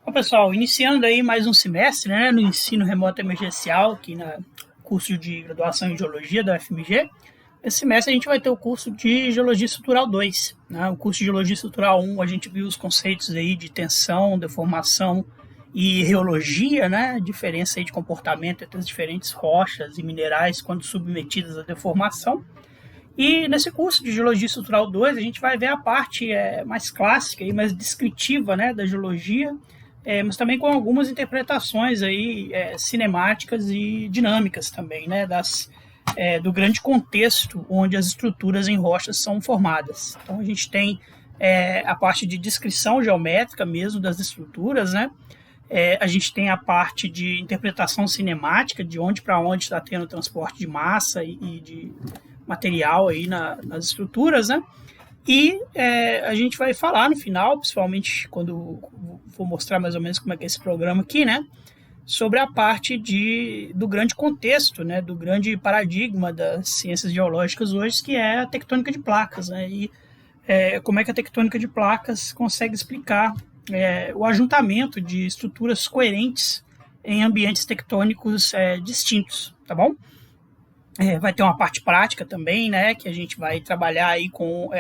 Bom, pessoal, iniciando aí mais um semestre, né, no ensino remoto emergencial, aqui no curso de graduação em Geologia da UFMG. Esse semestre a gente vai ter o curso de Geologia Estrutural 2. Né? O curso de Geologia Estrutural 1, a gente viu os conceitos aí de tensão, deformação e reologia, né? Diferença aí de comportamento entre as diferentes rochas e minerais quando submetidas à deformação. E nesse curso de Geologia Estrutural 2, a gente vai ver a parte mais clássica e mais descritiva, né, da geologia, mas também com algumas interpretações aí, cinemáticas e dinâmicas também, né, do grande contexto onde as estruturas em rochas são formadas. Então a gente tem a parte de descrição geométrica mesmo das estruturas, né? A gente tem a parte de interpretação cinemática, de onde para onde está tendo transporte de massa e de material aí nas estruturas, né? E a gente vai falar no final, principalmente quando vou mostrar mais ou menos como é que é esse programa aqui, né? Sobre a parte do grande contexto, né? Do grande paradigma das ciências geológicas hoje, que é a tectônica de placas, né? E como é que a tectônica de placas consegue explicar o ajuntamento de estruturas coerentes em ambientes tectônicos distintos, tá bom? Vai ter uma parte prática também, né, que a gente vai trabalhar aí com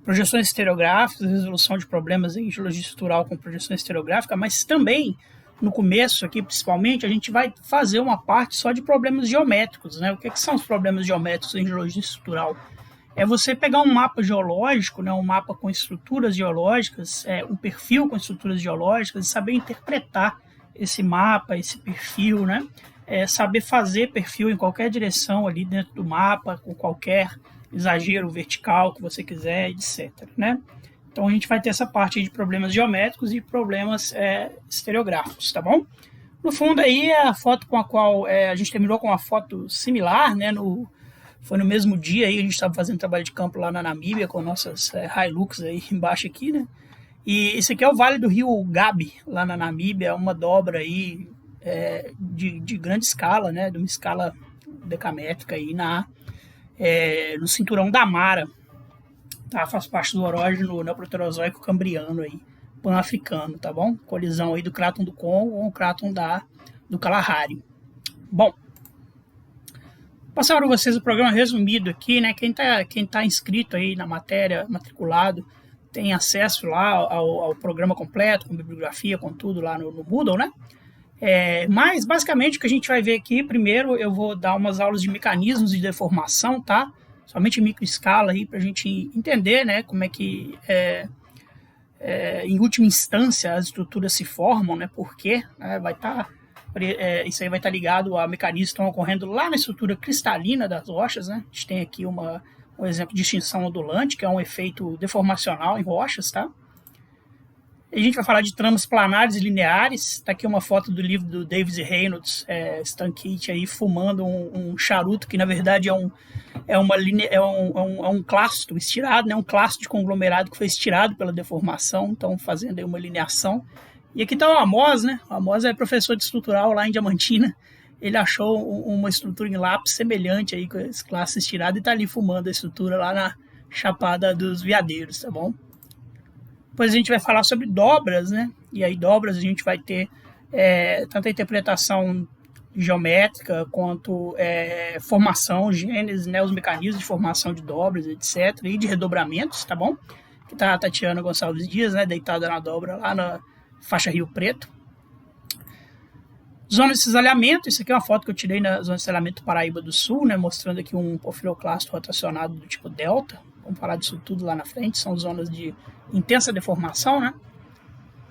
projeções estereográficas, resolução de problemas em geologia estrutural com projeção estereográfica, mas também, no começo aqui, principalmente, a gente vai fazer uma parte só de problemas geométricos, né? O que são os problemas geométricos em geologia estrutural? É você pegar um mapa geológico, né, um mapa com estruturas geológicas, um perfil com estruturas geológicas, e saber interpretar esse mapa, esse perfil, né? Saber fazer perfil em qualquer direção ali dentro do mapa, com qualquer exagero vertical que você quiser, etc. Né? Então a gente vai ter essa parte de problemas geométricos e problemas estereográficos, tá bom? No fundo aí é a foto com a qual a gente terminou com uma foto similar, né? Foi no mesmo dia aí, a gente estava fazendo trabalho de campo lá na Namíbia com nossas Hilux aí embaixo aqui, né? E esse aqui é o Vale do Rio Gabe, lá na Namíbia, uma dobra aí de grande escala, né? De uma escala decamétrica aí no cinturão da Mara, tá? Faz parte do orógeno neoproterozoico cambriano aí, pan-africano, tá bom? Colisão aí do Cráton do Congo com o Cráton do Kalahari. Bom, passar para vocês o programa resumido aqui, né? Quem tá inscrito aí na matéria, matriculado, tem acesso lá ao programa completo, com bibliografia, com tudo lá no Moodle, né? Mas, basicamente, o que a gente vai ver aqui, primeiro eu vou dar umas aulas de mecanismos de deformação, tá? Somente em microescala aí, para a gente entender, né, como é que, em última instância, as estruturas se formam, né, por quê, né, isso aí vai estar ligado a mecanismos que estão ocorrendo lá na estrutura cristalina das rochas, né? A gente tem aqui um exemplo de extinção ondulante, que é um efeito deformacional em rochas, tá? A gente vai falar de tramas planares e lineares. Está aqui uma foto do livro do Davis e Reynolds, Stan Kitt aí fumando um charuto que na verdade é um clasto estirado, né? Um clasto de conglomerado que foi estirado pela deformação, então fazendo aí uma lineação. E aqui está o Amos, né? O Amos é professor de estrutural lá em Diamantina. Ele achou uma estrutura em lápis semelhante aí com esse clasto estirado e está ali fumando a estrutura lá na Chapada dos Veadeiros, tá bom? Depois a gente vai falar sobre dobras, né? E aí dobras a gente vai ter tanto a interpretação geométrica quanto formação, gênese, né? Os mecanismos de formação de dobras, etc. E de redobramentos, tá bom? Que tá a Tatiana Gonçalves Dias, né? Deitada na dobra lá na faixa Rio Preto. Zona de cisalhamento, isso aqui é uma foto que eu tirei na zona de cisalhamento Paraíba do Sul, né? Mostrando aqui um porfiroclasto rotacionado do tipo delta. Vamos falar disso tudo lá na frente, são zonas de intensa deformação, né?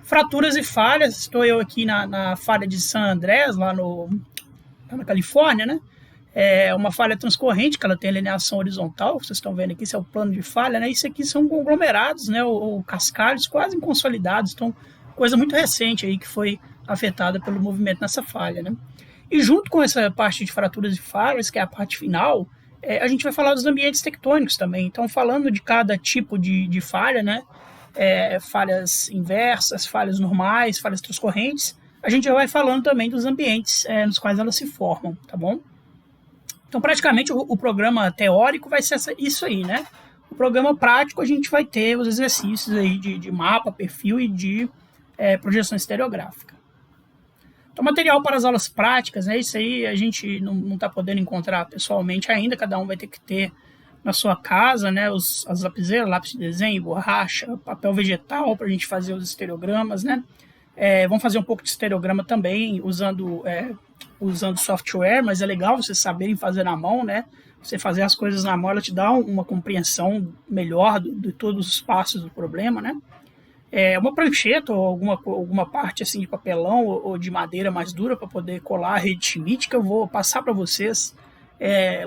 Fraturas e falhas, estou eu aqui na falha de San Andrés, lá na Califórnia, né? É uma falha transcorrente, que ela tem alineação horizontal, vocês estão vendo aqui, esse é o plano de falha, né? Isso aqui são conglomerados, né? Ou cascalhos quase inconsolidados, então coisa muito recente aí que foi afetada pelo movimento nessa falha, né? E junto com essa parte de fraturas e falhas, que é a parte final, a gente vai falar dos ambientes tectônicos também. Então, falando de cada tipo de falha, né? Falhas inversas, falhas normais, falhas transcorrentes, a gente já vai falando também dos ambientes nos quais elas se formam, tá bom? Então, praticamente, o programa teórico vai ser isso aí, né? O programa prático, a gente vai ter os exercícios aí de mapa, perfil e de projeção estereográfica. Então, material para as aulas práticas, né? Isso aí a gente não está podendo encontrar pessoalmente ainda, cada um vai ter que ter na sua casa, né? As lapiseiras, lápis de desenho, borracha, papel vegetal para a gente fazer os estereogramas, né? Vamos fazer um pouco de estereograma também usando software, mas é legal vocês saberem fazer na mão, né? Você fazer as coisas na mão, ela te dá uma compreensão melhor de todos os passos do problema, né? Uma prancheta ou alguma parte assim de papelão ou de madeira mais dura para poder colar a rede Schmidt, que eu vou passar para vocês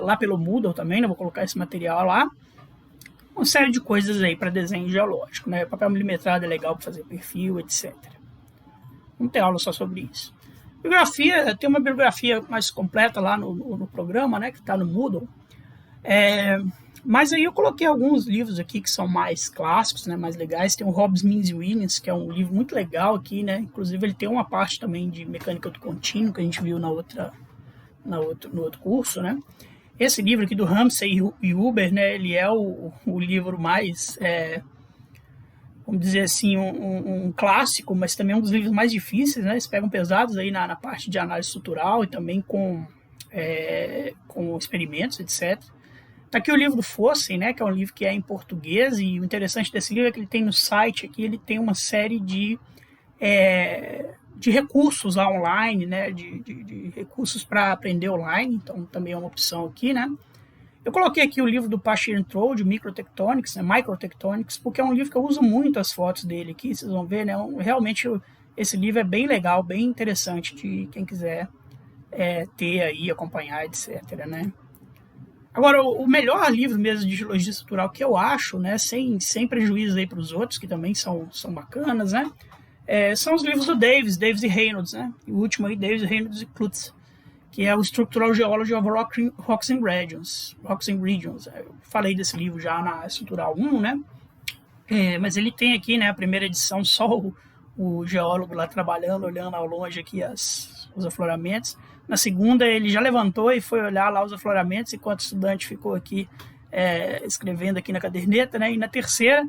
lá pelo Moodle também, né? Vou colocar esse material lá. Uma série de coisas aí para desenho geológico, né? Papel milimetrado é legal para fazer perfil, etc. Vamos ter aula só sobre isso. Bibliografia, tem uma bibliografia mais completa lá no programa, né? Que está no Moodle. Mas aí eu coloquei alguns livros aqui que são mais clássicos, né, mais legais. Tem o Hobbes, Means e Williams, que é um livro muito legal aqui, né? Inclusive ele tem uma parte também de mecânica do contínuo, que a gente viu no outro curso, né? Esse livro aqui do Ramsey e Huber, né, ele é o livro mais, vamos dizer assim, um clássico, mas também um dos livros mais difíceis, né? Eles pegam pesados aí na parte de análise estrutural e também com experimentos, etc. Tá aqui o livro do Fossen, né, que é um livro que é em português, e o interessante desse livro é que ele tem no site aqui, ele tem uma série de recursos lá online, né, de recursos para aprender online, então também é uma opção aqui, né. Eu coloquei aqui o livro do Pasher Troll, Microtectonics, né, Microtectonics, porque é um livro que eu uso muito as fotos dele aqui, vocês vão ver, né, realmente esse livro é bem legal, bem interessante de quem quiser ter aí, acompanhar, etc, né. Agora, o melhor livro mesmo de geologia estrutural que eu acho, né, sem prejuízo aí para os outros, que também são bacanas, né, são os livros do Davis e Reynolds, né, e o último aí, Davis, Reynolds e Klutz, que é o Structural Geology of Rocks and Regions. Eu falei desse livro já na Estrutural 1, né, mas ele tem aqui, né, a primeira edição, só o geólogo lá trabalhando, olhando ao longe aqui os afloramentos. Na segunda, ele já levantou e foi olhar lá os afloramentos, enquanto o estudante ficou aqui escrevendo aqui na caderneta, né? E na terceira,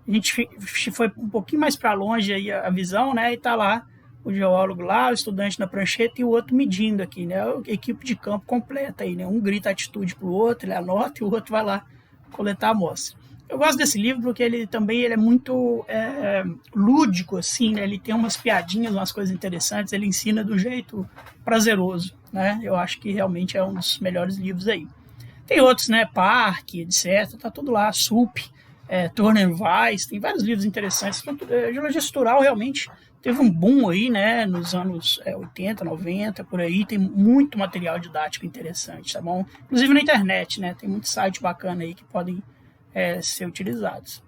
a gente foi um pouquinho mais para longe aí a visão, né? E está lá o geólogo lá, o estudante na prancheta e o outro medindo aqui, né? A equipe de campo completa aí, né? Um grita a atitude para o outro, ele anota e o outro vai lá coletar a amostra. Eu gosto desse livro porque ele é muito lúdico, assim, né? Ele tem umas piadinhas, umas coisas interessantes, ele ensina do jeito prazeroso, né? Eu acho que realmente é um dos melhores livros aí. Tem outros, né? Parque, etc. Tá tudo lá, SUP, Turner Weiss, tem vários livros interessantes. Geologia estrutural realmente teve um boom aí, né? Nos anos 80, 90, por aí. Tem muito material didático interessante, tá bom? Inclusive na internet, né? Tem muito site bacana aí que podem ser utilizados.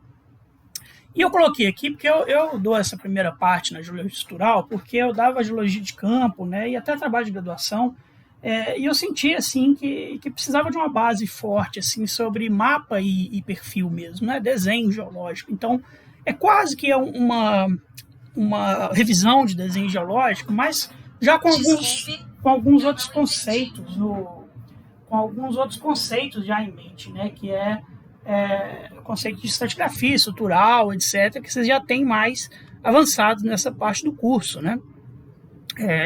E eu coloquei aqui porque eu dou essa primeira parte na geologia estrutural porque eu dava geologia de campo, né, e até trabalho de graduação, e eu senti assim que precisava de uma base forte assim sobre mapa e perfil mesmo, né, desenho geológico. Então é quase que uma revisão de desenho geológico, mas já com alguns outros conceitos já em mente, né, que o conceito de estratigrafia estrutural, etc., que vocês já têm mais avançados nessa parte do curso, né?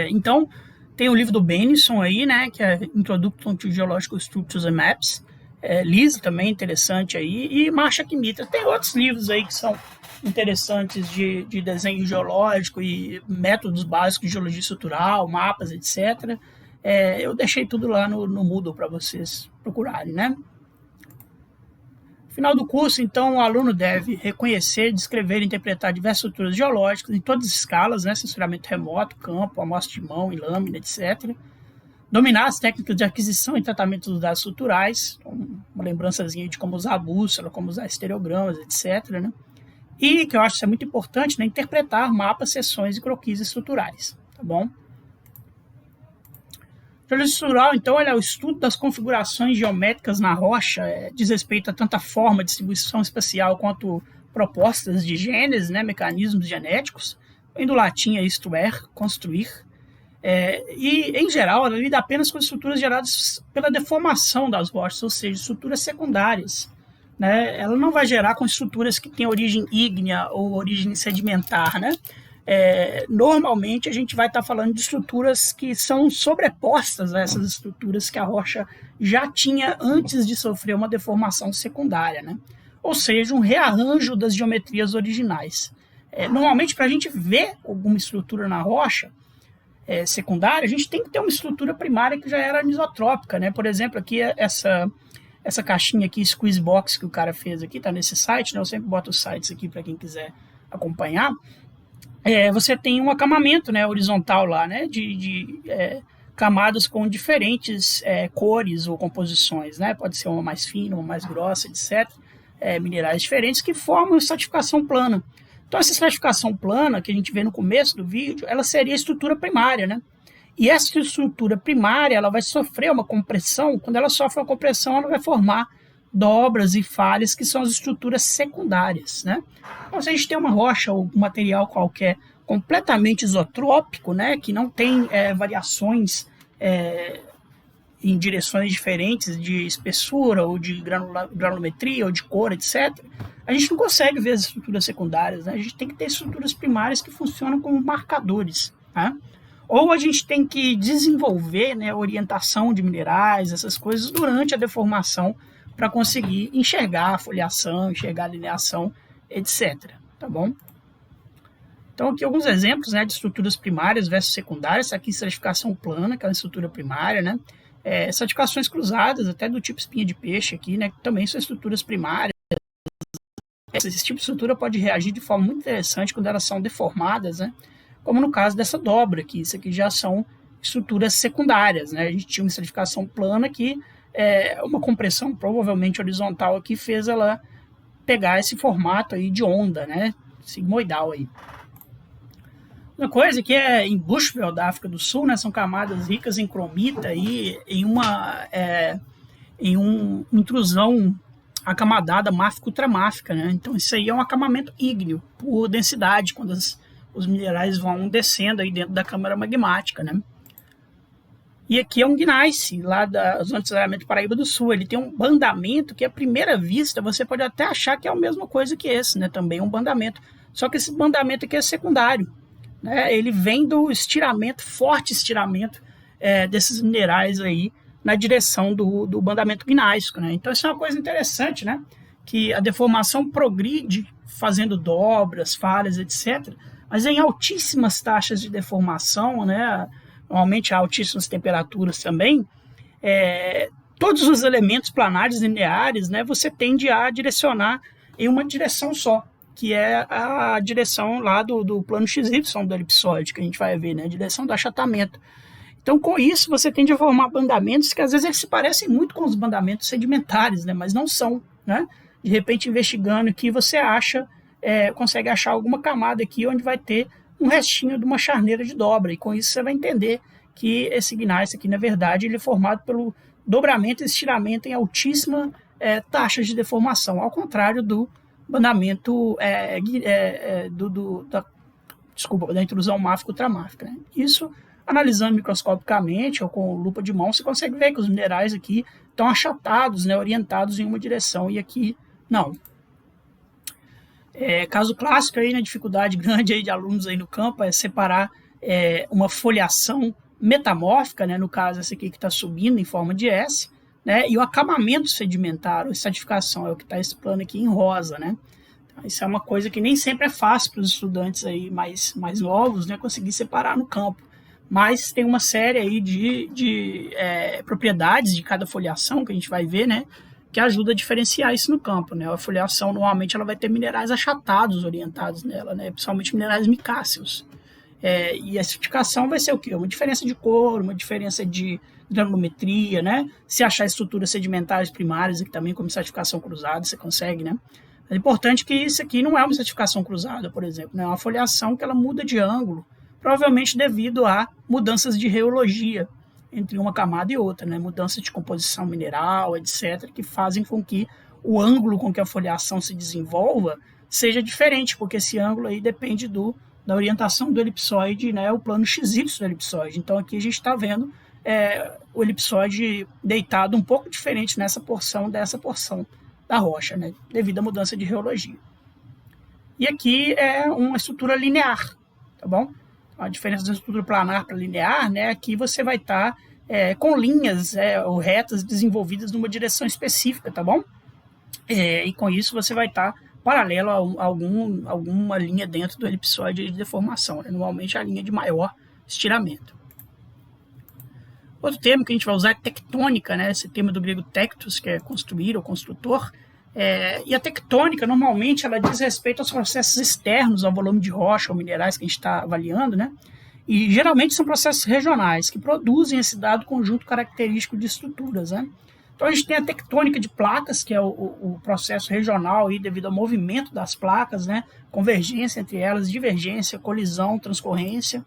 Então, tem o livro do Benison aí, né, que é Introduction to Geological Structures and Maps, Lise também interessante aí, e Marcha Kimitra. Tem outros livros aí que são interessantes de desenho geológico e métodos básicos de geologia estrutural, mapas, etc. Eu deixei tudo lá no Moodle para vocês procurarem, né? No final do curso, então, o aluno deve reconhecer, descrever e interpretar diversas estruturas geológicas em todas as escalas, né, sensoramento remoto, campo, amostra de mão e lâmina, etc. Dominar as técnicas de aquisição e tratamento dos dados estruturais, então, uma lembrançazinha de como usar a bússola, como usar estereogramas, etc. Né? E, que eu acho que é muito importante, né, interpretar mapas, seções e croquis estruturais, tá bom? Geologia estrutural, então, é o estudo das configurações geométricas na rocha, diz respeito a tanta forma, distribuição espacial, quanto propostas de gênese, né, mecanismos genéticos, vem do latim estuer, construir, e, em geral, ela lida apenas com estruturas geradas pela deformação das rochas, ou seja, estruturas secundárias. Né? Ela não vai gerar com estruturas que têm origem ígnea ou origem sedimentar, né? normalmente a gente vai estar falando de estruturas que são sobrepostas a essas estruturas que a rocha já tinha antes de sofrer uma deformação secundária, né? Ou seja, um rearranjo das geometrias originais. Normalmente, para a gente ver alguma estrutura na rocha secundária, a gente tem que ter uma estrutura primária que já era anisotrópica, né? Por exemplo, aqui essa caixinha aqui, Squeeze Box, que o cara fez aqui, tá nesse site, né? Eu sempre boto os sites aqui para quem quiser acompanhar. Você tem um acamamento, né, horizontal lá, né, de camadas com diferentes cores ou composições, né? Pode ser uma mais fina, uma mais grossa, etc. Minerais diferentes que formam estratificação plana. Então, essa estratificação plana que a gente vê no começo do vídeo, ela seria a estrutura primária, né? E essa estrutura primária, ela vai sofrer uma compressão. Quando ela sofre uma compressão, ela vai formar dobras e falhas, que são as estruturas secundárias, né? Então, se a gente tem uma rocha ou um material qualquer completamente isotrópico, né, que não tem variações em direções diferentes de espessura ou de granulometria ou de cor, etc., a gente não consegue ver as estruturas secundárias, né? A gente tem que ter estruturas primárias que funcionam como marcadores, tá? Ou a gente tem que desenvolver, né, orientação de minerais, essas coisas, durante a deformação, para conseguir enxergar a foliação, enxergar a lineação, etc. Tá bom? Então, aqui alguns exemplos, né, de estruturas primárias versus secundárias. Essa aqui, estratificação plana, que é a estrutura primária, né? Estratificações cruzadas, até do tipo espinha de peixe aqui, né, que também são estruturas primárias. Esse tipo de estrutura pode reagir de forma muito interessante quando elas são deformadas, né? Como no caso dessa dobra aqui. Isso aqui já são estruturas secundárias, né? A gente tinha uma estratificação plana que uma compressão provavelmente horizontal aqui fez ela pegar esse formato aí de onda, né, sigmoidal aí. Uma coisa que em Bushveld, da África do Sul, né, são camadas ricas em cromita aí, em uma intrusão acamadada máfico-ultramáfica, né? Então isso aí é um acamamento ígneo por densidade, quando os minerais vão descendo aí dentro da câmara magmática, né? E aqui é um gneiss, lá da zona de desalamento Paraíba do Sul. Ele tem um bandamento que, à primeira vista, você pode até achar que é a mesma coisa que esse, né? Também um bandamento. Só que esse bandamento aqui é secundário, né? Ele vem do estiramento, forte estiramento desses minerais aí na direção do bandamento gnáisico, né? Então isso é uma coisa interessante, né? Que a deformação progride fazendo dobras, falhas, etc. Mas em altíssimas taxas de deformação, né? Normalmente a altíssimas temperaturas também, todos os elementos planares lineares, né, você tende a direcionar em uma direção só, que é a direção lá do plano XY do elipsoide, que a gente vai ver, né, a direção do achatamento. Então, com isso, você tende a formar bandamentos que às vezes eles se parecem muito com os bandamentos sedimentares, né, mas não são, né? De repente, investigando aqui, você consegue achar alguma camada aqui onde vai ter um restinho de uma charneira de dobra, e com isso você vai entender que esse gneiss aqui, na verdade, ele é formado pelo dobramento e estiramento em altíssima taxa de deformação, ao contrário do bandamento da intrusão máfico-ultramáfica, né? Isso, analisando microscopicamente ou com lupa de mão, você consegue ver que os minerais aqui estão achatados, né, orientados em uma direção, e aqui não. Caso clássico aí, né, dificuldade grande aí de alunos aí no campo é separar uma foliação metamórfica, né, no caso essa aqui que está subindo em forma de S, né, e o acabamento sedimentar, ou estratificação, é o que está esse plano aqui em rosa, né. Então, isso é uma coisa que nem sempre é fácil para os estudantes aí mais novos, né, conseguir separar no campo. Mas tem uma série aí de propriedades de cada foliação que a gente vai ver, né, que ajuda a diferenciar isso no campo, né? A foliação, normalmente, ela vai ter minerais achatados orientados nela, né? Principalmente minerais micáceos. E a estratificação vai ser o quê? Uma diferença de cor, uma diferença de granulometria, né? Se achar estruturas sedimentares primárias, que também como estratificação cruzada, você consegue, né? É importante que isso aqui não é uma estratificação cruzada, por exemplo, né? É uma foliação que ela muda de ângulo, provavelmente devido a mudanças de reologia entre uma camada e outra, né? Mudança de composição mineral, etc., que fazem com que o ângulo com que a foliação se desenvolva seja diferente, porque esse ângulo aí depende da orientação do elipsoide, né? O plano XY do elipsoide. Então aqui a gente está vendo o elipsoide deitado um pouco diferente nessa porção dessa porção da rocha, né? Devido à mudança de reologia. E aqui é uma estrutura linear, tá bom? A diferença da estrutura planar para linear, né? Aqui você vai estar com linhas ou retas desenvolvidas numa direção específica, tá bom? E com isso você vai estar paralelo a alguma linha dentro do elipsoide de deformação, né? Normalmente a linha de maior estiramento. Outro termo que a gente vai usar é tectônica, né? Esse termo do grego tectos, que é construir ou construtor. E a tectônica, normalmente, ela diz respeito aos processos externos ao volume de rocha ou minerais que a gente está avaliando, né? E geralmente são processos regionais que produzem esse dado conjunto característico de estruturas, né? Então a gente tem a tectônica de placas, que é o processo regional aí, devido ao movimento das placas, né? Convergência entre elas, divergência, colisão, transcorrência.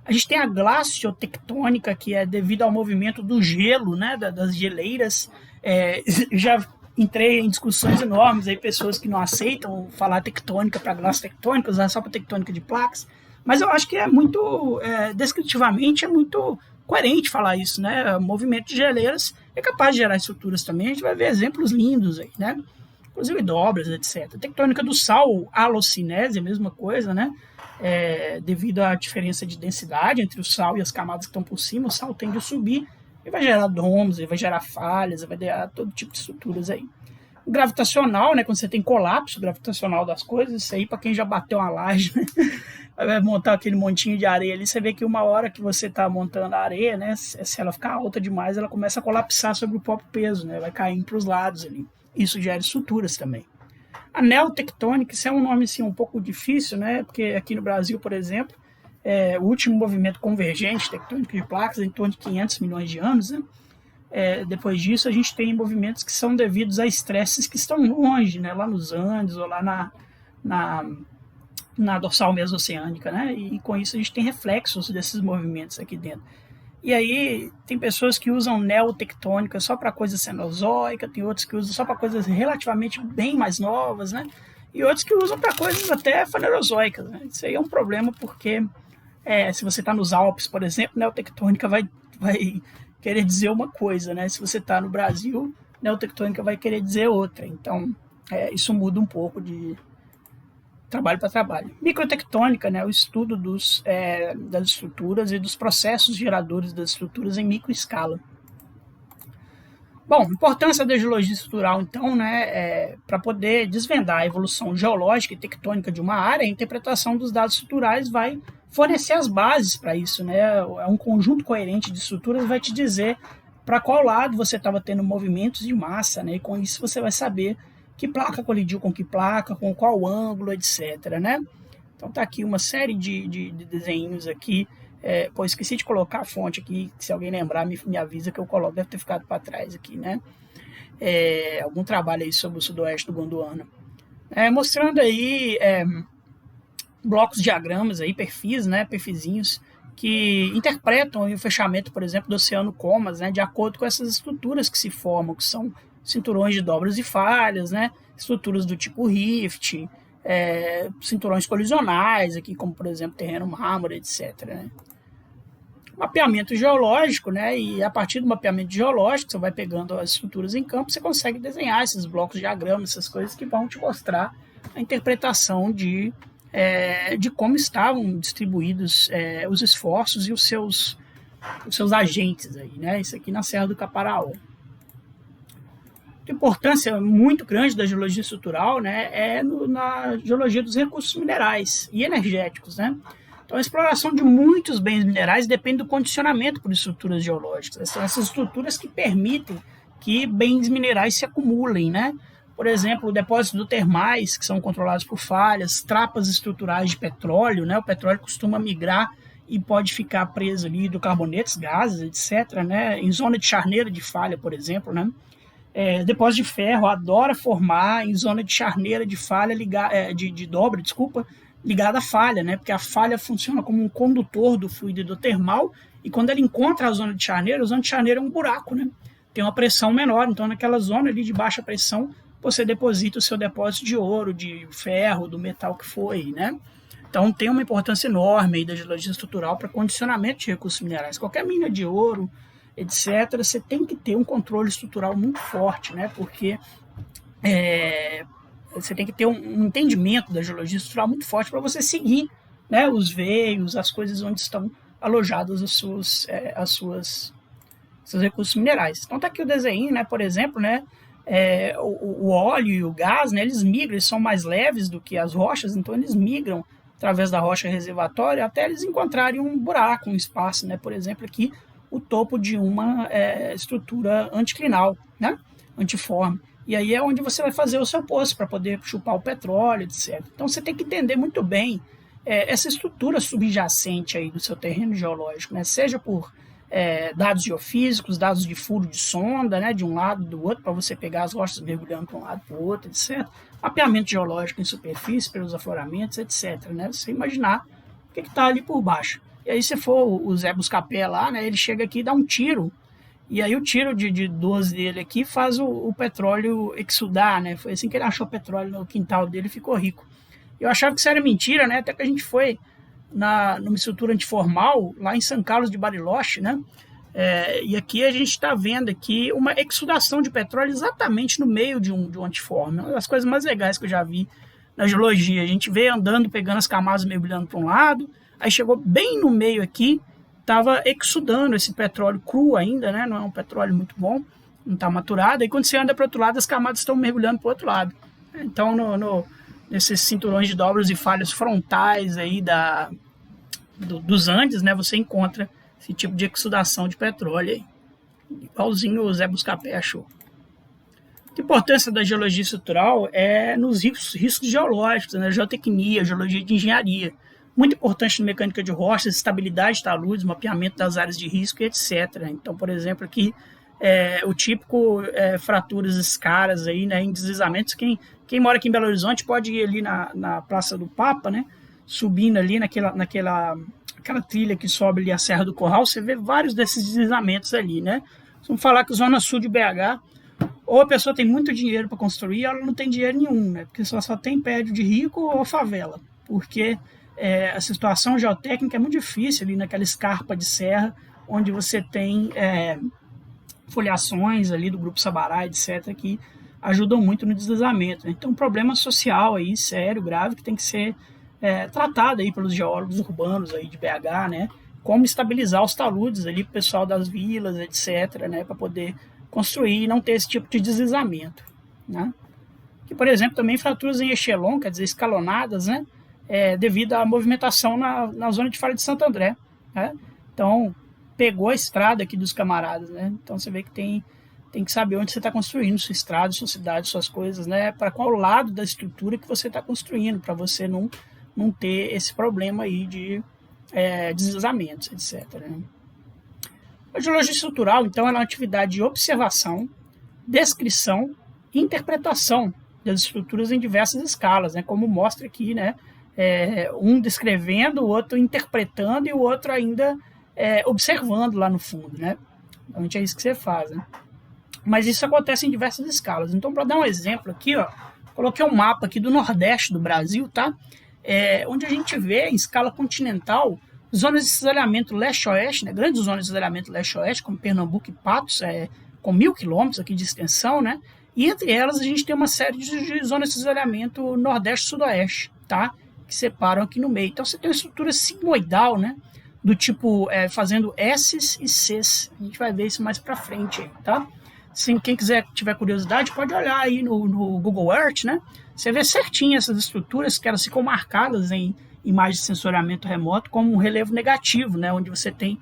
A gente tem a glaciotectônica, que é devido ao movimento do gelo, né? Das geleiras. Já entrei em discussões enormes, aí, pessoas que não aceitam falar tectônica para glaciotectônica, usar só para tectônica de placas. Mas eu acho que descritivamente, é muito coerente falar isso, né? O movimento de geleiras é capaz de gerar estruturas também, a gente vai ver exemplos lindos aí, né? Inclusive dobras, etc. A tectônica do sal, halocinese, a mesma coisa, né? Devido à diferença de densidade entre o sal e as camadas que estão por cima, o sal tende a subir e vai gerar domos, vai gerar falhas, vai gerar todo tipo de estruturas aí. O gravitacional, né? Quando você tem colapso gravitacional das coisas, isso aí para quem já bateu uma laje, né? Vai montar aquele montinho de areia ali, você vê que uma hora que você está montando a areia, né, se ela ficar alta demais, ela começa a colapsar sobre o próprio peso, né, vai caindo para os lados ali. Isso gera estruturas também. A neotectônica, isso é um nome assim, um pouco difícil, né, porque aqui no Brasil, por exemplo, o último movimento convergente tectônico de placas é em torno de 500 milhões de anos, né? Depois disso, a gente tem movimentos que são devidos a estresses que estão longe, né, lá nos Andes ou lá na dorsal mesoceânica, né? E com isso a gente tem reflexos desses movimentos aqui dentro. E aí tem pessoas que usam neotectônica só para coisa cenozoica, tem outros que usam só para coisas relativamente bem mais novas, né? E outros que usam para coisas até fanerozoicas, né? Isso aí é um problema porque se você está nos Alpes, por exemplo, neotectônica vai querer dizer uma coisa, né? Se você está no Brasil, neotectônica vai querer dizer outra. Então, isso muda um pouco de trabalho para trabalho. Microtectônica, né, o estudo das estruturas e dos processos geradores das estruturas em microescala. Bom, importância da geologia estrutural, então, né, para poder desvendar a evolução geológica e tectônica de uma área, a interpretação dos dados estruturais vai fornecer as bases para isso, né? É um conjunto coerente de estruturas vai te dizer para qual lado você estava tendo movimentos de massa, né? E com isso você vai saber que placa colidiu com que placa, com qual ângulo, etc, né? Então tá aqui uma série de desenhos aqui. Esqueci de colocar a fonte aqui, se alguém lembrar me avisa que eu coloco, deve ter ficado para trás aqui, né? Algum trabalho aí sobre o sudoeste do Gondwana. Mostrando aí blocos de diagramas aí, perfis, né? Perfizinhos que interpretam o fechamento, por exemplo, do Oceano Comas, né? De acordo com essas estruturas que se formam, que são cinturões de dobras e falhas, né? Estruturas do tipo rift, cinturões colisionais, aqui, como por exemplo terreno mármore, etc, né? Mapeamento geológico, né? E a partir do mapeamento geológico, você vai pegando as estruturas em campo, você consegue desenhar esses blocos de diagrama, essas coisas que vão te mostrar a interpretação de como estavam distribuídos os esforços e os seus agentes aí, né? Isso aqui na Serra do Caparaó. A importância muito grande da geologia estrutural, né, na geologia dos recursos minerais e energéticos, né? Então, a exploração de muitos bens minerais depende do condicionamento por estruturas geológicas. São essas estruturas que permitem que bens minerais se acumulem, né? Por exemplo, depósitos do termais, que são controlados por falhas, trapas estruturais de petróleo, né? O petróleo costuma migrar e pode ficar preso ali do carbonetos, gases, etc, né? Em zona de charneira de falha, por exemplo, né? Depósito de ferro adora formar em zona de charneira de falha, de dobra, ligada à falha, né? Porque a falha funciona como um condutor do fluido hidrotermal e quando ele encontra a zona de charneira é um buraco, né? Tem uma pressão menor, então naquela zona ali de baixa pressão você deposita o seu depósito de ouro, de ferro, do metal que for aí, né? Então tem uma importância enorme aí da geologia estrutural para condicionamento de recursos minerais. Qualquer mina de ouro, etc., você tem que ter um controle estrutural muito forte, né? Porque você tem que ter um entendimento da geologia estrutural muito forte para você seguir né, os veios, as coisas onde estão alojados seus recursos minerais. Então tá aqui o desenho, né, por exemplo, né, o óleo e o gás, né, eles migram, eles são mais leves do que as rochas, então eles migram através da rocha reservatória até eles encontrarem um buraco, um espaço, né, por exemplo aqui o topo de uma estrutura anticlinal, né, antiforme. E aí é onde você vai fazer o seu poço para poder chupar o petróleo, etc. Então você tem que entender muito bem essa estrutura subjacente aí do seu terreno geológico, né? Seja por dados geofísicos, dados de furo de sonda, né? De um lado do outro, para você pegar as rochas mergulhando para um lado para o outro, etc. Mapeamento geológico em superfície, pelos afloramentos, etc. Né? Você imaginar o que está ali por baixo. E aí se for o Zé Buscapé lá, né? Ele chega aqui e dá um tiro. E aí o tiro de 12 dele aqui faz o petróleo exudar, né? Foi assim que ele achou petróleo no quintal dele e ficou rico. Eu achava que isso era mentira, né? Até que a gente foi numa estrutura antiformal, lá em São Carlos de Bariloche, né? E aqui a gente está vendo aqui uma exudação de petróleo exatamente no meio de um antiforme. Uma das coisas mais legais que eu já vi na geologia. A gente veio andando, pegando as camadas, mergulhando para um lado, aí chegou bem no meio aqui, estava exudando esse petróleo cru ainda, né? Não é um petróleo muito bom, não está maturado. E quando você anda para o outro lado, as camadas estão mergulhando para o outro lado. Então, nesses cinturões de dobras e falhas frontais aí dos Andes, né? Você encontra esse tipo de exudação de petróleo aí. Igualzinho o Zé Buscapé achou. A importância da geologia estrutural é nos riscos geológicos, né? Geotecnia, geologia de engenharia. Muito importante na mecânica de rochas, estabilidade de taludes, mapeamento das áreas de risco e etc. Então, por exemplo, aqui o típico fraturas escaras aí, né, em deslizamentos. Quem mora aqui em Belo Horizonte pode ir ali na Praça do Papa, né, subindo ali naquela trilha que sobe ali a Serra do Corral, você vê vários desses deslizamentos ali, né? Vamos falar que Zona Sul de BH, ou a pessoa tem muito dinheiro para construir, ou ela não tem dinheiro nenhum, né? Porque só tem prédio de rico ou favela, porque a situação geotécnica é muito difícil ali naquela escarpa de serra, onde você tem foliações ali do Grupo Sabará, etc., que ajudam muito no deslizamento. Né? Então, um problema social aí, sério, grave, que tem que ser tratado aí pelos geólogos urbanos aí de BH, né? Como estabilizar os taludes ali para o pessoal das vilas, etc., né? Para poder construir e não ter esse tipo de deslizamento, né? Que, por exemplo, também fraturas em echelon, quer dizer, escalonadas, né? Devido à movimentação na zona de Falha de Santo André, né? Então, pegou a estrada aqui dos camaradas, né? Então, você vê que tem que saber onde você está construindo sua estrada, sua cidade, suas coisas, né? Para qual lado da estrutura que você está construindo, para você não ter esse problema aí de deslizamentos, etc. Né? A geologia estrutural, então, é uma atividade de observação, descrição e interpretação das estruturas em diversas escalas, né? Como mostra aqui, né? Um descrevendo, o outro interpretando e o outro ainda observando lá no fundo, né? Então, é isso que você faz, né? Mas isso acontece em diversas escalas. Então, para dar um exemplo aqui, ó, coloquei um mapa aqui do Nordeste do Brasil, tá? Onde a gente vê em escala continental zonas de cisalhamento leste-oeste, né? Grandes zonas de cisalhamento leste-oeste, como Pernambuco e Patos, com 1.000 quilômetros aqui de extensão, né? E entre elas a gente tem uma série de zonas de cisalhamento nordeste-sudoeste, tá? Que separam aqui no meio. Então você tem uma estrutura sigmoidal, né? Do tipo fazendo S's e C's. A gente vai ver isso mais para frente aí, tá? Quem tiver curiosidade, pode olhar aí no Google Earth, né? Você vê certinho essas estruturas que elas ficam marcadas em imagens de sensoriamento remoto como um relevo negativo, né? Onde você tem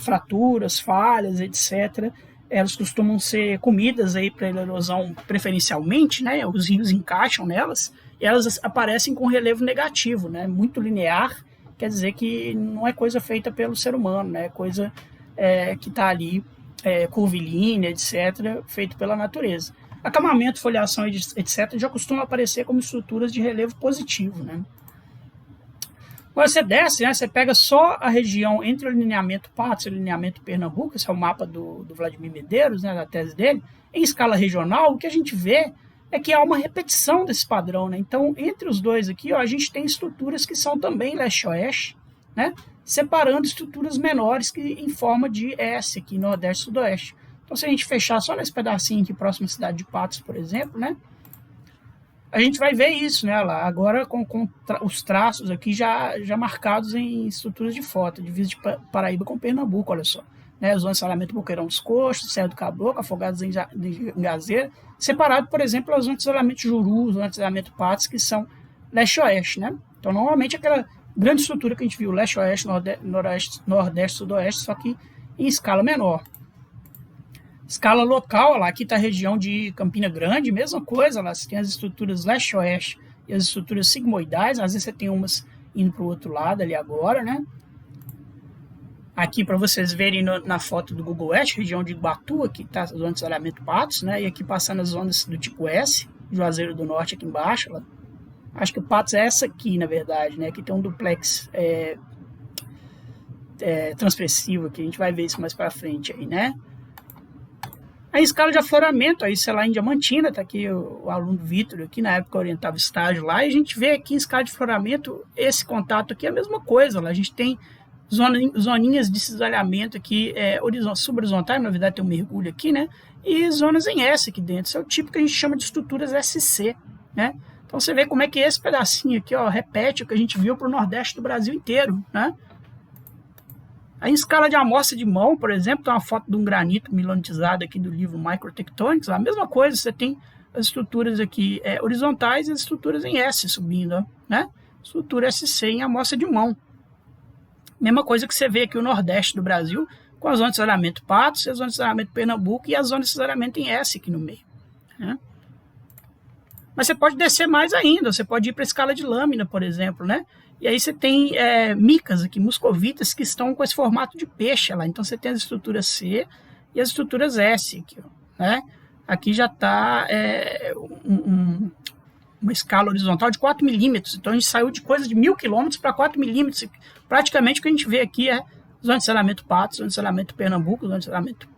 fraturas, falhas, etc. Elas costumam ser comidas aí para erosão preferencialmente, né? Os rios encaixam nelas e elas aparecem com relevo negativo, né? Muito linear, quer dizer que não é coisa feita pelo ser humano, né? É coisa que está ali curvilínea, etc., feito pela natureza. Acamamento, foliação, etc., já costumam aparecer como estruturas de relevo positivo, né? Quando você desce, né, você pega só a região entre o lineamento Patos e o lineamento Pernambuco, esse é o mapa do Vladimir Medeiros, né, da tese dele, em escala regional, o que a gente vê é que há uma repetição desse padrão, né? Então, entre os dois aqui, ó, a gente tem estruturas que são também leste-oeste, né? Separando estruturas menores que em forma de S aqui, nordeste e sudoeste. Então, se a gente fechar só nesse pedacinho aqui próximo à cidade de Patos, por exemplo, né? a gente vai ver isso, né, lá, agora com os traços aqui já marcados em estruturas de foto, divisa de Paraíba com Pernambuco, olha só. Né, zona de saneamento Boqueirão dos Coxos, Serra do Caboclo, Afogados em Gazeira, separado, por exemplo, as zonas de saneamento Juru, zona de saneamento Patos, que são leste-oeste, né? Então, normalmente, aquela grande estrutura que a gente viu, leste-oeste, noroeste, nordeste, sudoeste, só que em escala menor. Escala local, lá, aqui está a região de Campina Grande, mesma coisa, lá você tem as estruturas leste-oeste e as estruturas sigmoidais, às vezes você tem umas indo para o outro lado ali agora, né? Aqui para vocês verem na foto do Google Earth, região de Iguatu, aqui está a zona de saneamento Patos, né? E aqui passando as zonas do tipo S, Juazeiro do Norte aqui embaixo. Lá. Acho que o Patos é essa aqui, na verdade, né? Aqui tem um duplex transpressivo aqui, a gente vai ver isso mais para frente aí, né? A escala de afloramento, aí, sei lá, em Diamantina, tá aqui o aluno Vitor, aqui na época orientava estágio lá, e a gente vê aqui em escala de afloramento, esse contato aqui é a mesma coisa, lá a gente tem zoninhas de cisalhamento aqui, subhorizontais, na verdade tem um mergulho aqui, né? E zonas em S aqui dentro. Isso é o tipo que a gente chama de estruturas SC, né? Então você vê como é que esse pedacinho aqui, ó, repete o que a gente viu para o Nordeste do Brasil inteiro, né? Aí, em escala de amostra de mão, por exemplo, tem uma foto de um granito milanitizado aqui do livro Microtectonics, a mesma coisa, você tem as estruturas aqui horizontais e as estruturas em S subindo, ó, né? Estrutura SC em amostra de mão. Mesma coisa que você vê aqui o Nordeste do Brasil, com a zona de cisalhamento Patos, a zona de cisalhamento Pernambuco e a zona de cisalhamento em S aqui no meio. Né? Mas você pode descer mais ainda, você pode ir para a escala de lâmina, por exemplo, né? E aí você tem micas aqui, muscovitas, que estão com esse formato de peixe lá. Então você tem as estruturas C e as estruturas S aqui, ó, né? Aqui já está uma escala horizontal de 4 milímetros. Então a gente saiu de coisa de 1.000 quilômetros para 4 milímetros. Praticamente o que a gente vê aqui é zona de saneamento Patos, zona de saneamento Pernambuco, zona de saneamento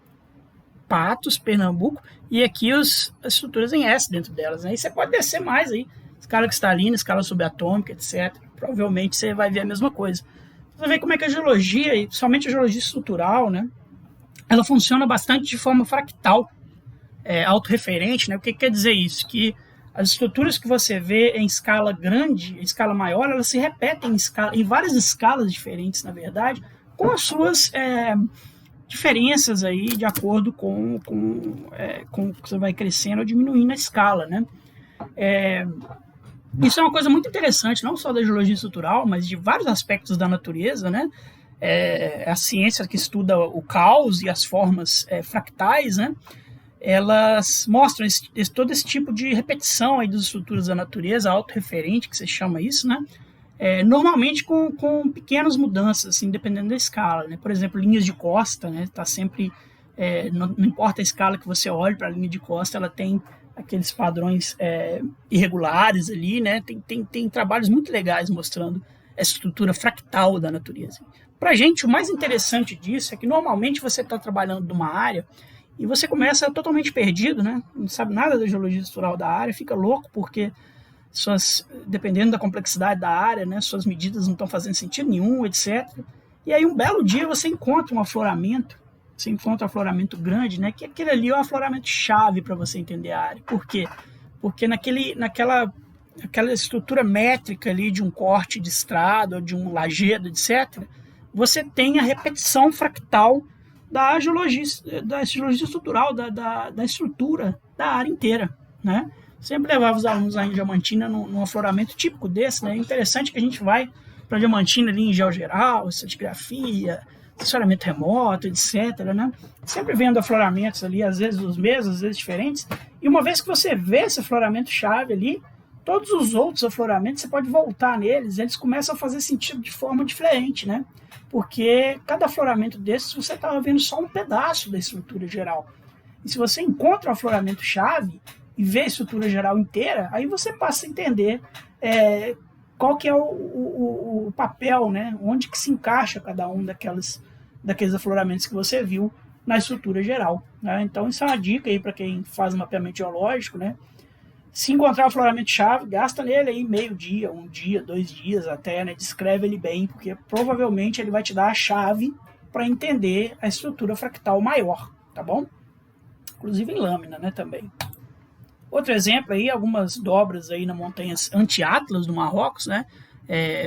Patos, Pernambuco, e aqui as estruturas em S dentro delas. Aí você pode descer mais aí, escala cristalina, escala subatômica, etc. Provavelmente você vai ver a mesma coisa. Você vai ver como é que a geologia, e principalmente a geologia estrutural, né, ela funciona bastante de forma fractal, autorreferente, né? O que quer dizer isso? Que as estruturas que você vê em escala grande, em escala maior, elas se repetem em várias escalas diferentes, na verdade, com as suas diferenças aí de acordo com que você vai crescendo ou diminuindo a escala, né? Isso é uma coisa muito interessante, não só da geologia estrutural, mas de vários aspectos da natureza, né? A ciência que estuda o caos e as formas fractais, né? Elas mostram todo esse tipo de repetição aí das estruturas da natureza, autorreferente, que se chama isso, né? Normalmente com pequenas mudanças, assim, dependendo da escala, né? Por exemplo, linhas de costa, né? Tá sempre, não importa a escala que você olhe para a linha de costa, ela tem aqueles padrões irregulares ali, né? Tem trabalhos muito legais mostrando essa estrutura fractal da natureza. Para a gente, o mais interessante disso é que normalmente você está trabalhando numa área e você começa totalmente perdido, né? Não sabe nada da geologia estrutural da área, fica louco porque dependendo da complexidade da área, né, suas medidas não estão fazendo sentido nenhum, etc. E aí um belo dia você encontra um afloramento, grande, né, que aquele ali é o afloramento chave para você entender a área. Por quê? Porque naquela estrutura métrica ali de um corte de estrada ou de um lajedo, etc., você tem a repetição fractal da geologia estrutural, da estrutura da área inteira, né? Sempre levava os alunos aí em Diamantina num afloramento típico desse, né? É interessante que a gente vai para Diamantina ali em geogeral, estratigrafia, sensoriamento remoto, etc., né? Sempre vendo afloramentos ali, às vezes os mesmos, às vezes diferentes. E uma vez que você vê esse afloramento chave ali, todos os outros afloramentos, você pode voltar neles, eles começam a fazer sentido de forma diferente, né? Porque cada afloramento desses, você estava vendo só um pedaço da estrutura geral. E se você encontra um afloramento chave e vê a estrutura geral inteira, aí você passa a entender qual que é o papel, né? Onde que se encaixa cada um daqueles afloramentos que você viu na estrutura geral. Né? Então, isso é uma dica aí para quem faz mapeamento geológico, né? Se encontrar o afloramento-chave, gasta nele aí meio dia, 1 dia, 2 dias até, né? Descreve ele bem, porque provavelmente ele vai te dar a chave para entender a estrutura fractal maior, tá bom? Inclusive em lâmina, né, também. Outro exemplo aí, algumas dobras aí na montanha Anti-Atlas do Marrocos, né?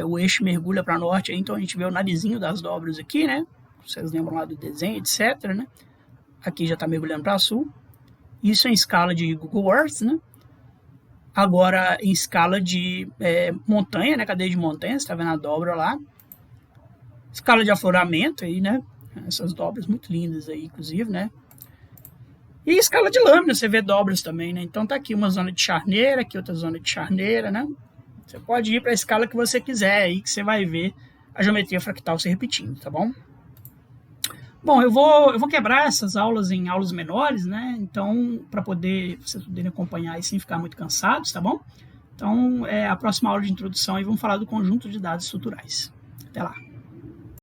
O eixo mergulha para norte, aí, então a gente vê o narizinho das dobras aqui, né? Vocês lembram lá do desenho, etc, né? Aqui já está mergulhando para sul. Isso em escala de Google Earth, né? Agora em escala de montanha, né? Cadeia de montanha, você está vendo a dobra lá. Escala de afloramento aí, né? Essas dobras muito lindas aí, inclusive, né? E escala de lâmina, você vê dobras também, né? Então tá aqui uma zona de charneira, aqui outra zona de charneira, né? Você pode ir para a escala que você quiser aí, que você vai ver a geometria fractal se repetindo, tá bom? Bom, eu vou quebrar essas aulas em aulas menores, né? Então, para vocês poderem acompanhar e sem ficar muito cansados, tá bom? Então, a próxima aula de introdução aí vamos falar do conjunto de dados estruturais. Até lá.